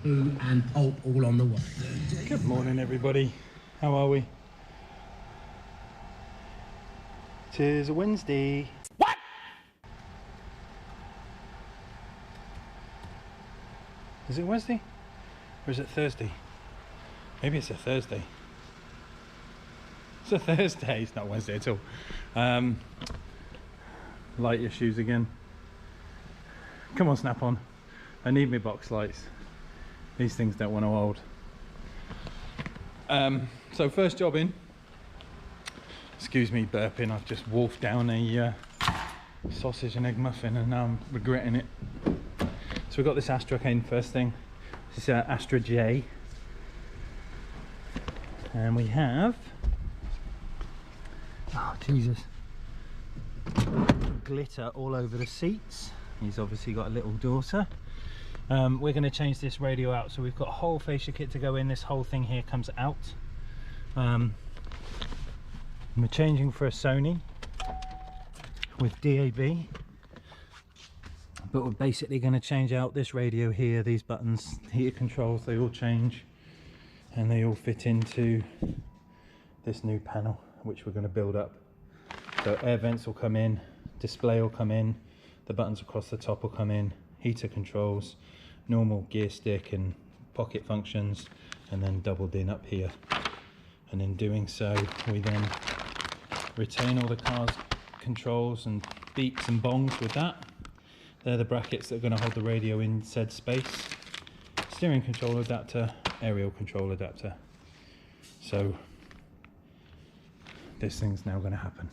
and pulp all on the way. Good morning, everybody. How are we? Tis a Wednesday. What? Is it Wednesday? Or is it Thursday? Maybe it's a Thursday. It's a Thursday, it's not Wednesday at all. Light issues again. Come on, snap on. I need my box lights. These things don't want to hold. So first job in. Excuse me burping, I've just wolfed down a sausage and egg muffin and now I'm regretting it. So we've got this Astra cane first thing. This is Astra J. And we have, oh Jesus, glitter all over the seats. He's obviously got a little daughter. We're going to change this radio out, so we've got a whole fascia kit to go in. This whole thing here comes out. We're changing for a Sony with DAB, but we're basically going to change out this radio here. These buttons, heater controls, they all change and they all fit into this new panel which we're going to build up. So air vents will come in, display will come in, the buttons across the top will come in, heater controls, normal gear stick and pocket functions, and then doubled in up here. And in doing so we then retain all the car's controls and beeps and bongs with that. They're the brackets that are going to hold the radio in said space. Steering control adapter, aerial control adapter. So this thing's now going to happen.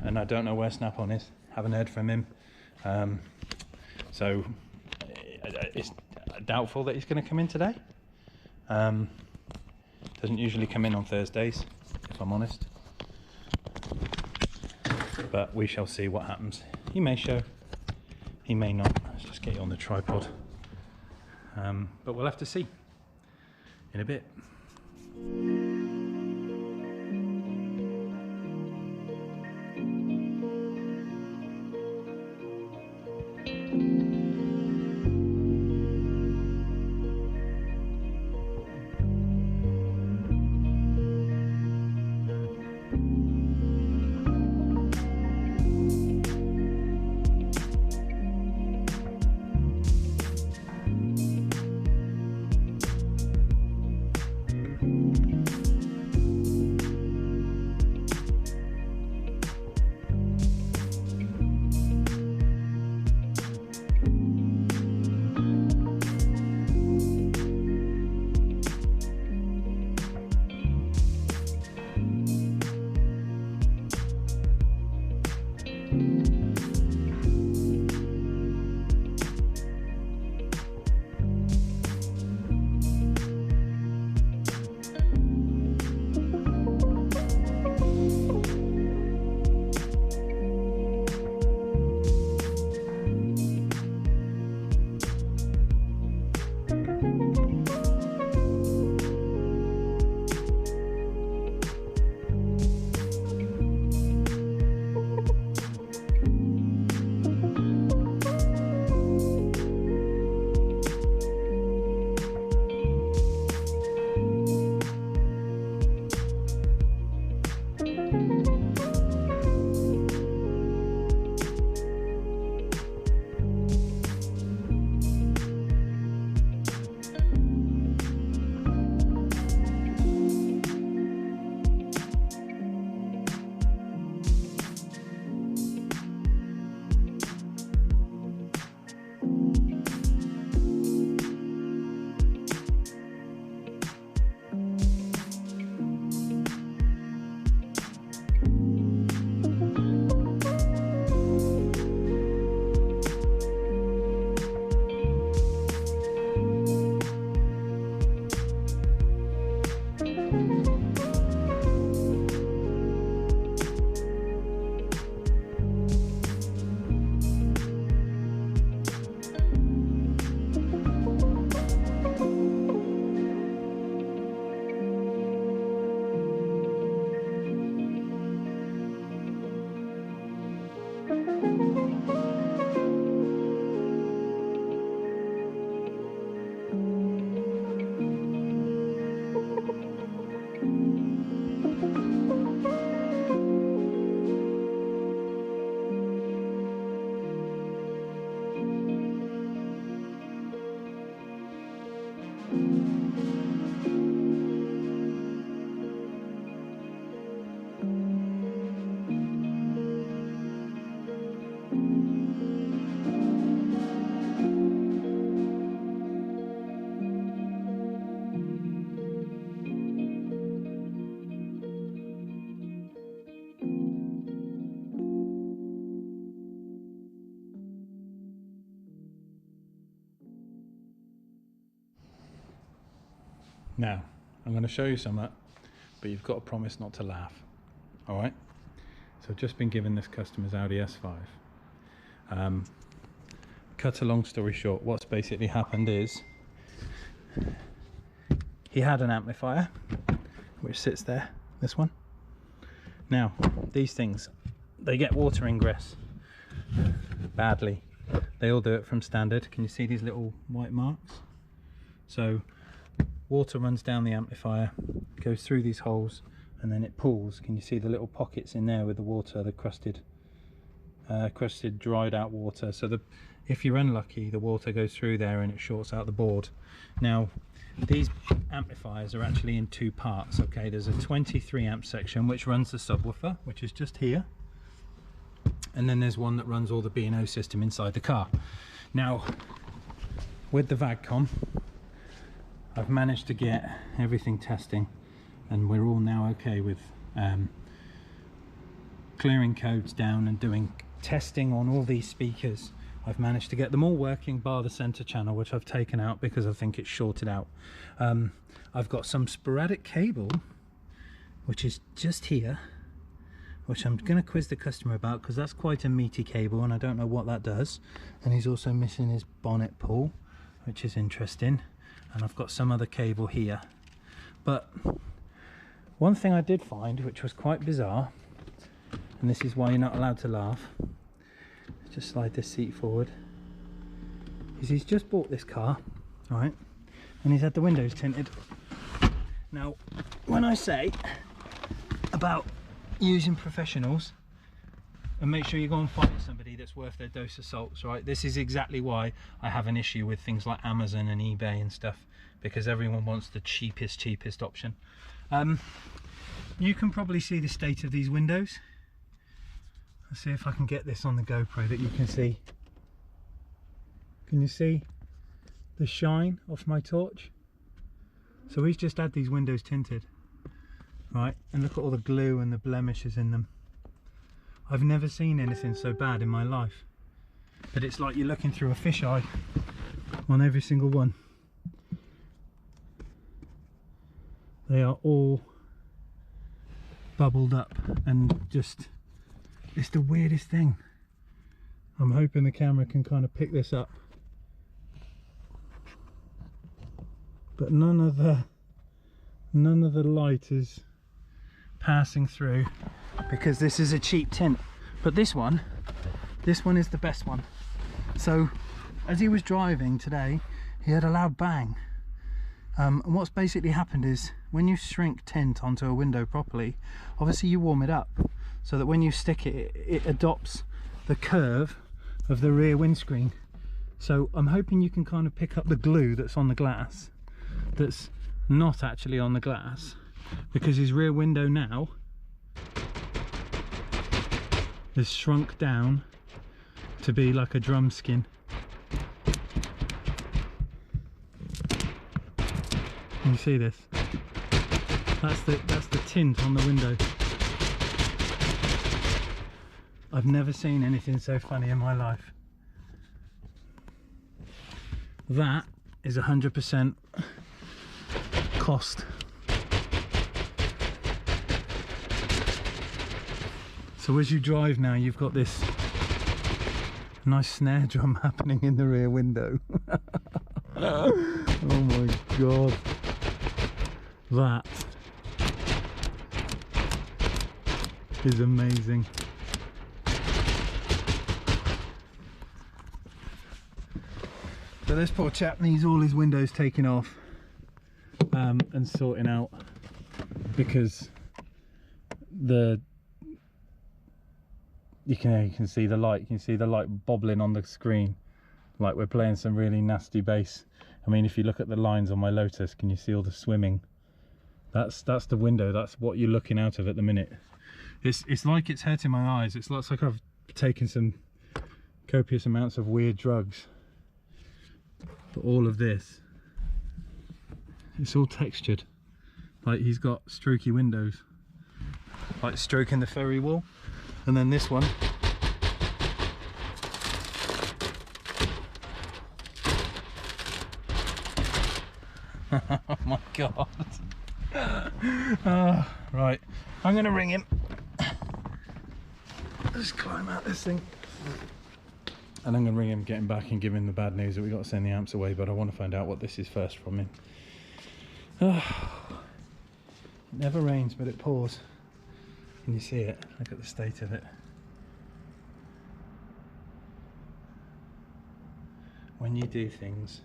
And I don't know where Snap-on is, haven't heard from him. So it's doubtful that he's going to come in today. Doesn't usually come in on Thursdays, if I'm honest. But we shall see what happens. He may show, he may not. Let's just get you on the tripod. But we'll have to see in a bit. Now, I'm going to show you some, but you've got to promise not to laugh. All right? So I've just been given this customer's Audi S5. Cut a long story short, what's basically happened is he had an amplifier which sits there, this one. Now, these things, they get water ingress badly. They all do it from standard. Can you see these little white marks? So water runs down the amplifier, goes through these holes, and then it pools. Can you see the little pockets in there with the water, the crusted dried out water? So if you're unlucky, the water goes through there and it shorts out the board. Now, these amplifiers are actually in two parts. Okay, there's a 23 amp section which runs the subwoofer, which is just here, and then there's one that runs all the B&O system inside the car. Now, with the VAGCOM, I've managed to get everything testing, and we're all now okay with clearing codes down and doing testing on all these speakers. I've managed to get them all working bar the center channel, which I've taken out because I think it's shorted out. I've got some sporadic cable which is just here, which I'm going to quiz the customer about because that's quite a meaty cable and I don't know what that does. And he's also missing his bonnet pull, which is interesting. And I've got some other cable here. But one thing I did find, which was quite bizarre, and this is why you're not allowed to laugh, just slide this seat forward, is he's just bought this car, right, and he's had the windows tinted. Now, when I say about using professionals, and make sure you go and find somebody that's worth their dose of salts, right? This is exactly why I have an issue with things like Amazon and eBay and stuff, because everyone wants the cheapest option. You can probably see the state of these windows. Let's see if I can get this on the GoPro that you can see. Can you see the shine off my torch? So he's just had these windows tinted, right? And look at all the glue and the blemishes in them. I've never seen anything so bad in my life, but it's like you're looking through a fisheye on every single one. They are all bubbled up and just, it's the weirdest thing. I'm hoping the camera can kind of pick this up, but none of the light is passing through because this is a cheap tint. But this one is the best one. So as he was driving today, he had a loud bang, and what's basically happened is when you shrink tint onto a window properly, obviously you warm it up so that when you stick it, it adopts the curve of the rear windscreen. So I'm hoping you can kind of pick up the glue that's on the glass that's not actually on the glass, because his rear window now is shrunk down to be like a drum skin. Can you see this? That's the tint on the window. I've never seen anything so funny in my life. That is 100% cost. So as you drive now, you've got this nice snare drum happening in the rear window. Oh my god. That is amazing. So this poor chap needs all his windows taken off and sorting out, because you can see the light. You can see the light bobbling on the screen, like we're playing some really nasty bass. I mean, if you look at the lines on my Lotus, can you see all the swimming? That's the window. That's what you're looking out of at the minute. It's like it's hurting my eyes. It's like I've taken some copious amounts of weird drugs. But all of this, it's all textured. Like he's got strokey windows, like stroking the ferry wall. And then this one, oh my God. Right, I'm going to ring him. Just climb out this thing. And I'm going to ring him, get him back and give him the bad news that we got to send the amps away, but I want to find out what this is first from him. It never rains, but it pours. Can you see it? Look at the state of it. When you do things,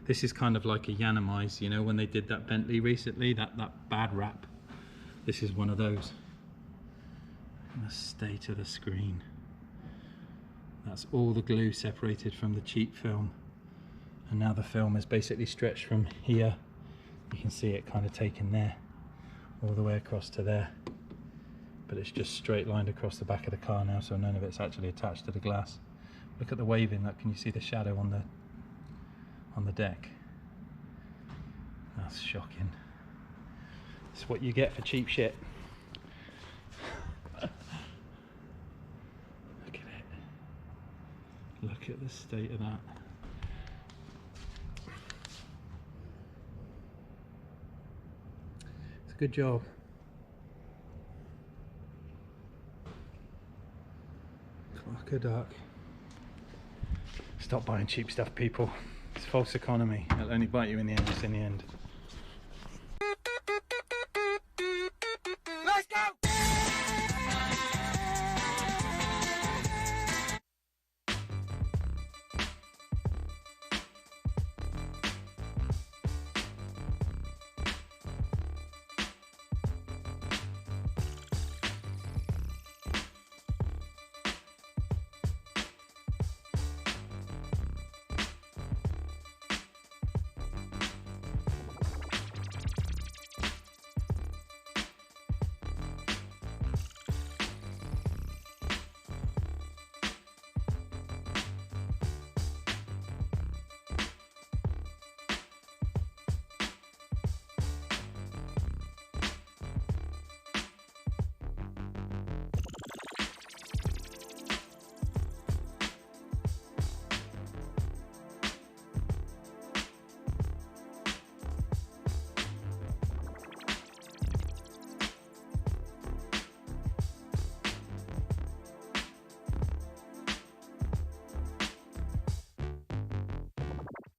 this is kind of like a Yanamize, you know, when they did that Bentley recently, that bad rap. This is one of those. And the state of the screen. That's all the glue separated from the cheap film. And now the film is basically stretched from here. You can see it kind of taken there, all the way across to there. But it's just straight lined across the back of the car now, so none of it's actually attached to the glass. Look at the waving. Look, can you see the shadow on the deck? That's shocking. It's what you get for cheap shit. Look at it. Look at the state of that. It's a good job. Fuck a duck. Stop buying cheap stuff, people. It's false economy. It'll only bite you in the end.